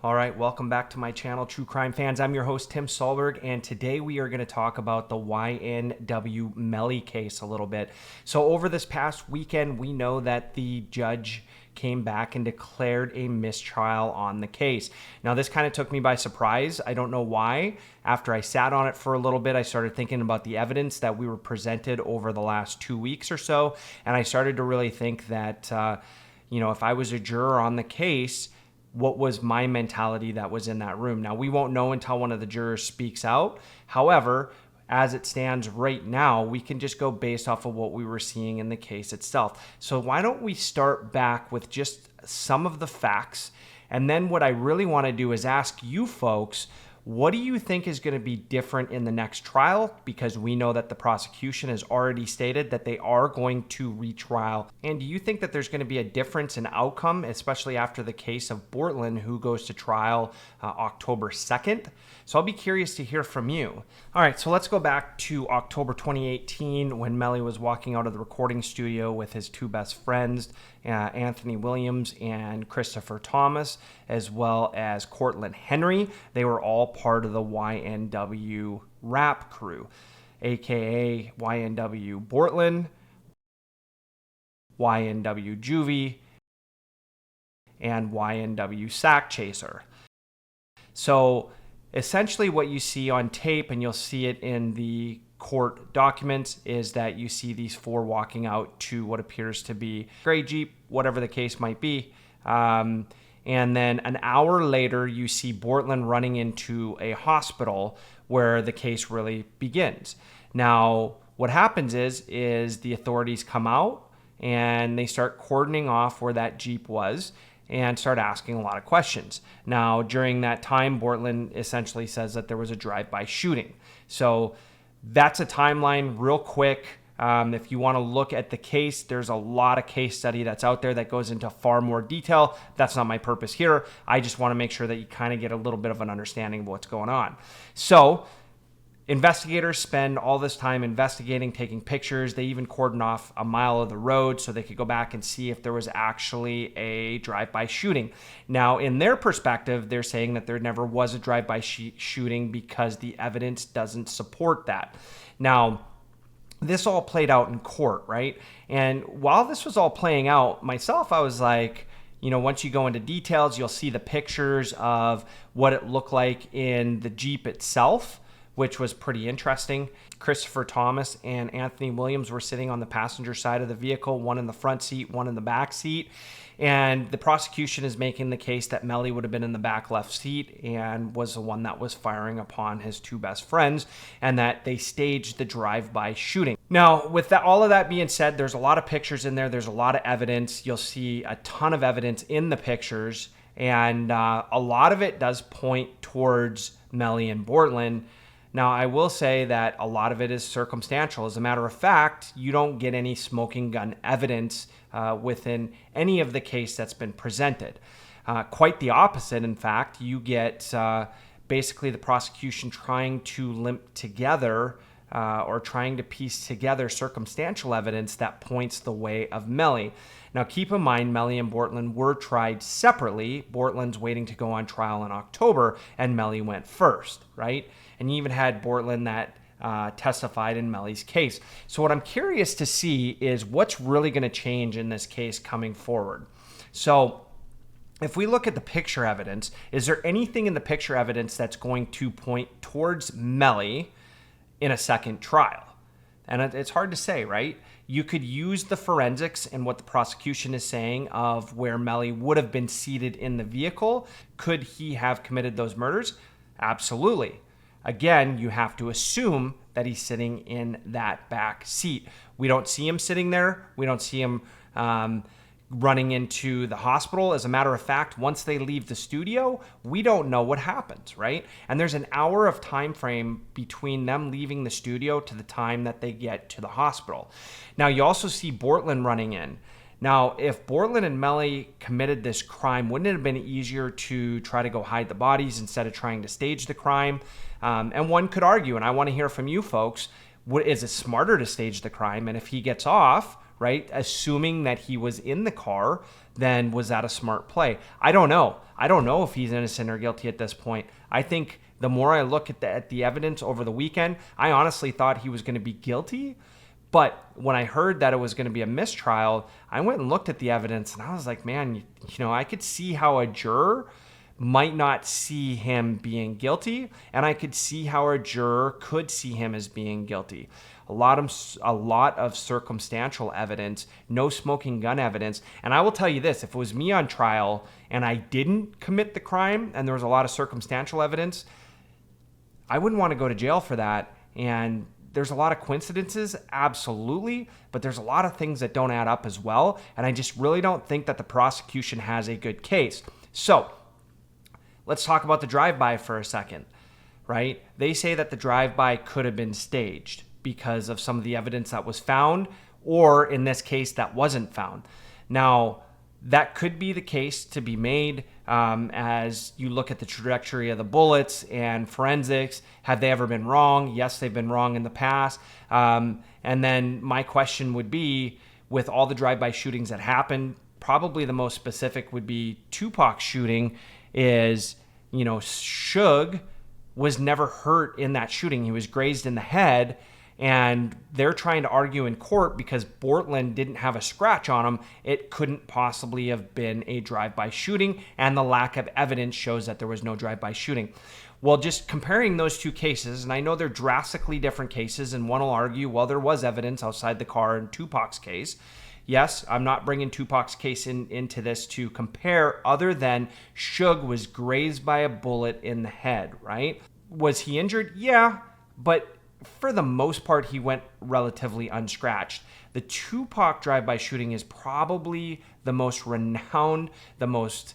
All right, welcome back to my channel, True Crime Fans. I'm your host, Tim Solberg, and today we are going to talk about the YWN Melly case a little bit. So over this past weekend, we know that the judge came back and declared a mistrial on the case. Now, this kind of took me by surprise. I don't know why. After I sat on it for a little bit, I started thinking about the evidence that we were presented over the last 2 weeks or so, and I started to really think that, if I was a juror on the case, what was my mentality that was in that room. Now, we won't know until one of the jurors speaks out. However, as it stands right now, we can just go based off of what we were seeing in the case itself. So why don't we start back with just some of the facts? And then what I really want to do is ask you folks, what do you think is going to be different in the next trial? Because we know that the prosecution has already stated that they are going to retrial. And do you think that there's going to be a difference in outcome, especially after the case of Bortland, who goes to trial October 2nd? So I'll be curious to hear from you. All right, so let's go back to October 2018 when Melly was walking out of the recording studio with his two best friends, Anthony Williams and Christopher Thomas, as well as Cortland Henry. They were all part of the YNW rap crew, aka YNW Bortland, YNW Juvie, and YNW Sack Chaser. So essentially what you see on tape, and you'll see it in the court documents, is that you see these four walking out to what appears to be gray Jeep, whatever the case might be. And then an hour later, you see Bortland running into a hospital where the case really begins. Now, what happens is the authorities come out and they start cordoning off where that Jeep was and start asking a lot of questions. Now, during that time, Bortland essentially says that there was a drive-by shooting. So that's a timeline real quick. If you want to look at the case, there's a lot of case study that's out there that goes into far more detail. That's not my purpose here. I just want to make sure that you kind of get a little bit of an understanding of what's going on. So investigators spend all this time investigating, taking pictures. They even cordoned off a mile of the road so they could go back and see if there was actually a drive-by shooting. Now, in their perspective, they're saying that there never was a drive-by shooting because the evidence doesn't support that. Now, this all played out in court, right? And while this was all playing out, myself, I was like, once you go into details, you'll see the pictures of what it looked like in the Jeep itself, which was pretty interesting. Christopher Thomas and Anthony Williams were sitting on the passenger side of the vehicle, one in the front seat, one in the back seat. And the prosecution is making the case that Melly would have been in the back left seat and was the one that was firing upon his two best friends, and that they staged the drive-by shooting. Now, with all of that being said, there's a lot of pictures in there. There's a lot of evidence. You'll see a ton of evidence in the pictures, and a lot of it does point towards Melly and Bortland. Now, I will say that a lot of it is circumstantial. As a matter of fact, you don't get any smoking gun evidence within any of the case that's been presented. Quite the opposite, in fact. You get basically the prosecution trying to limp together or trying to piece together circumstantial evidence that points the way of Melly. Now, keep in mind, Melly and Bortland were tried separately. Bortland's waiting to go on trial in October, and Melly went first, right? And you even had Bortland that testified in Melly's case. So what I'm curious to see is what's really going to change in this case coming forward. So if we look at the picture evidence, is there anything in the picture evidence that's going to point towards Melly in a second trial? And it's hard to say, right? You could use the forensics and what the prosecution is saying of where Melly would have been seated in the vehicle. Could he have committed those murders? Absolutely. Again, you have to assume that he's sitting in that back seat. We don't see him sitting there. We don't see him running into the hospital. As a matter of fact, once they leave the studio, we don't know what happens, right? And there's an hour of time frame between them leaving the studio to the time that they get to the hospital. Now, you also see Bortland running in. Now, if Bortland and Melly committed this crime, wouldn't it have been easier to try to go hide the bodies instead of trying to stage the crime? And one could argue, and I want to hear from you folks, is it smarter to stage the crime? And if he gets off, right, assuming that he was in the car, then was that a smart play? I don't know. I don't know if he's innocent or guilty at this point. I think the more I look at the evidence over the weekend, I honestly thought he was going to be guilty. But when I heard that it was going to be a mistrial, I went and looked at the evidence and I was like, man, I could see how a juror might not see him being guilty, and I could see how a juror could see him as being guilty. A lot of circumstantial evidence, no smoking gun evidence. And I will tell you this, if it was me on trial and I didn't commit the crime and there was a lot of circumstantial evidence, I wouldn't want to go to jail for that. And there's a lot of coincidences, absolutely, but there's a lot of things that don't add up as well. And I just really don't think that the prosecution has a good case. So let's talk about the drive-by for a second, right? They say that the drive-by could have been staged because of some of the evidence that was found, or in this case, that wasn't found. Now, that could be the case to be made as you look at the trajectory of the bullets and forensics. Have they ever been wrong? Yes, they've been wrong in the past. And then my question would be, with all the drive-by shootings that happened, probably the most specific would be Tupac's shooting is, Suge was never hurt in that shooting. He was grazed in the head, and they're trying to argue in court because Bortland didn't have a scratch on him. It couldn't possibly have been a drive-by shooting, and the lack of evidence shows that there was no drive-by shooting. Well, just comparing those two cases, and I know they're drastically different cases, and one will argue, well, there was evidence outside the car in Tupac's case. Yes, I'm not bringing Tupac's case into this to compare, other than Suge was grazed by a bullet in the head, right? Was he injured? Yeah, but for the most part, he went relatively unscratched. The Tupac drive-by shooting is probably the most renowned, the most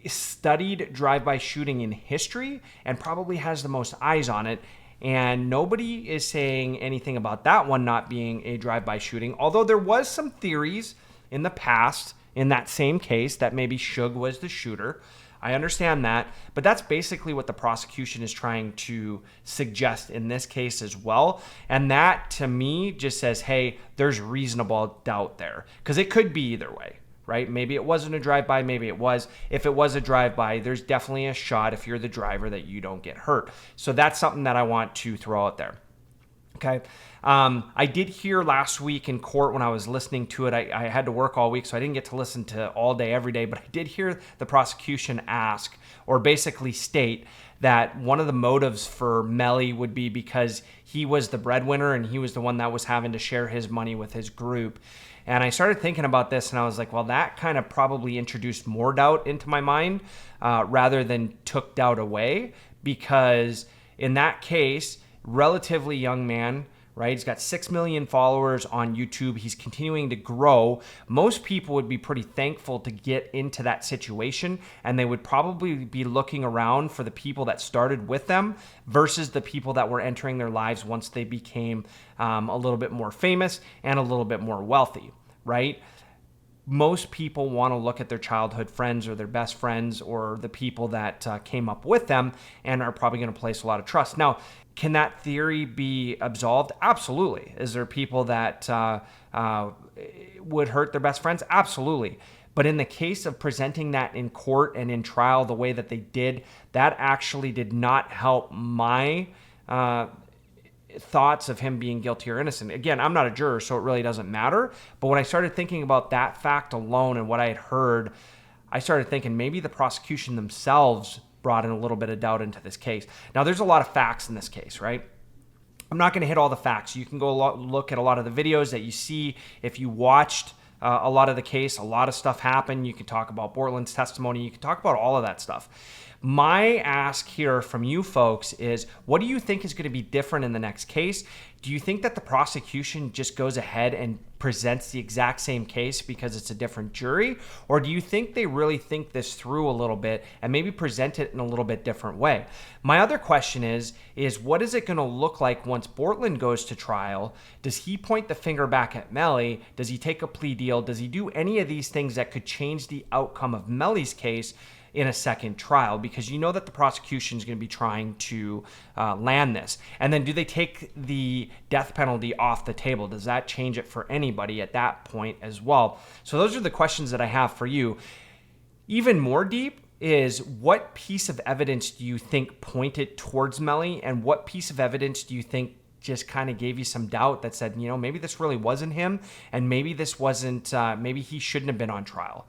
studied drive-by shooting in history, and probably has the most eyes on it. And nobody is saying anything about that one not being a drive-by shooting, although there was some theories in the past in that same case that maybe Suge was the shooter. I understand that, but that's basically what the prosecution is trying to suggest in this case as well. And that, to me, just says, hey, there's reasonable doubt there, because it could be either way, right? Maybe it wasn't a drive-by, maybe it was. If it was a drive-by, there's definitely a shot, if you're the driver, that you don't get hurt. So that's something that I want to throw out there. Okay. I did hear last week in court when I was listening to it, I had to work all week, so I didn't get to listen to all day, every day, but I did hear the prosecution ask, or basically state, that one of the motives for Melly would be because he was the breadwinner and he was the one that was having to share his money with his group. And I started thinking about this and I was like, well, that kind of probably introduced more doubt into my mind rather than took doubt away, because in that case, relatively young man, right? He's got 6 million followers on YouTube. He's continuing to grow. Most people would be pretty thankful to get into that situation, and they would probably be looking around for the people that started with them versus the people that were entering their lives once they became a little bit more famous and a little bit more wealthy, right? Most people want to look at their childhood friends or their best friends or the people that came up with them and are probably going to place a lot of trust. Now, can that theory be absolved? Absolutely. Is there people that would hurt their best friends? Absolutely. But in the case of presenting that in court and in trial the way that they did, that actually did not help my thoughts of him being guilty or innocent. Again, I'm not a juror, so it really doesn't matter. But when I started thinking about that fact alone and what I had heard, I started thinking maybe the prosecution themselves brought in a little bit of doubt into this case. Now, there's a lot of facts in this case, right? I'm not going to hit all the facts. You can go look at a lot of the videos that you see. If you watched a lot of the case, a lot of stuff happened. You can talk about Bortland's testimony. You can talk about all of that stuff. My ask here from you folks is, what do you think is going to be different in the next case? Do you think that the prosecution just goes ahead and presents the exact same case because it's a different jury? Or do you think they really think this through a little bit and maybe present it in a little bit different way? My other question is what is it going to look like once Bortland goes to trial? Does he point the finger back at Melly? Does he take a plea deal? Does he do any of these things that could change the outcome of Melly's case? in a second trial, because you know that the prosecution is going to be trying to land this. And then do they take the death penalty off the table? Does that change it for anybody at that point as well? So those are the questions that I have for you. Even more deep is, what piece of evidence do you think pointed towards Melly, and what piece of evidence do you think just kind of gave you some doubt that said, maybe this really wasn't him, and maybe this wasn't, maybe he shouldn't have been on trial?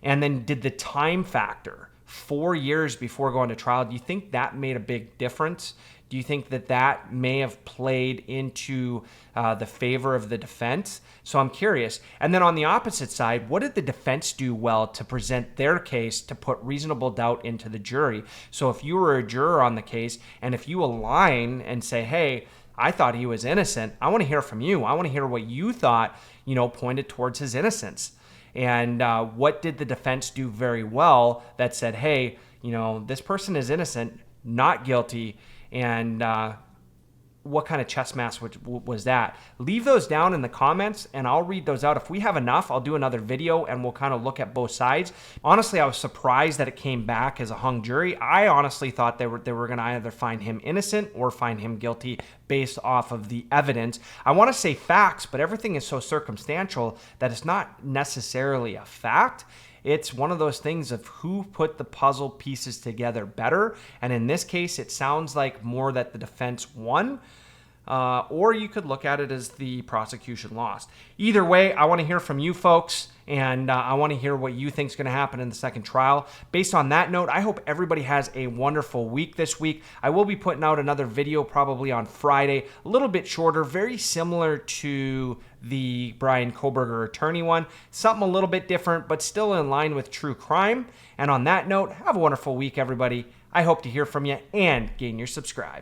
And then did the time factor, 4 years before going to trial, do you think that made a big difference? Do you think that that may have played into the favor of the defense? So I'm curious. And then on the opposite side, what did the defense do well to present their case to put reasonable doubt into the jury? So if you were a juror on the case, and if you align and say, hey, I thought he was innocent, I want to hear from you. I want to hear what you thought, pointed towards his innocence. And what did the defense do very well that said, hey, this person is innocent, not guilty, and what kind of chess match was that? Leave those down in the comments, and I'll read those out. If we have enough, I'll do another video, and we'll kind of look at both sides. Honestly, I was surprised that it came back as a hung jury. I honestly thought they were going to either find him innocent or find him guilty based off of the evidence. I want to say facts, but everything is so circumstantial that it's not necessarily a fact. It's one of those things of who put the puzzle pieces together better. And in this case, it sounds like more that the defense won, or you could look at it as the prosecution lost. Either way, I want to hear from you folks, and I want to hear what you think is going to happen in the second trial. Based on that note, I hope everybody has a wonderful week this week. I will be putting out another video probably on Friday, a little bit shorter, very similar to the Brian Koberger attorney one. Something a little bit different, but still in line with true crime. And on that note, have a wonderful week, everybody. I hope to hear from you, and gain your subscribe.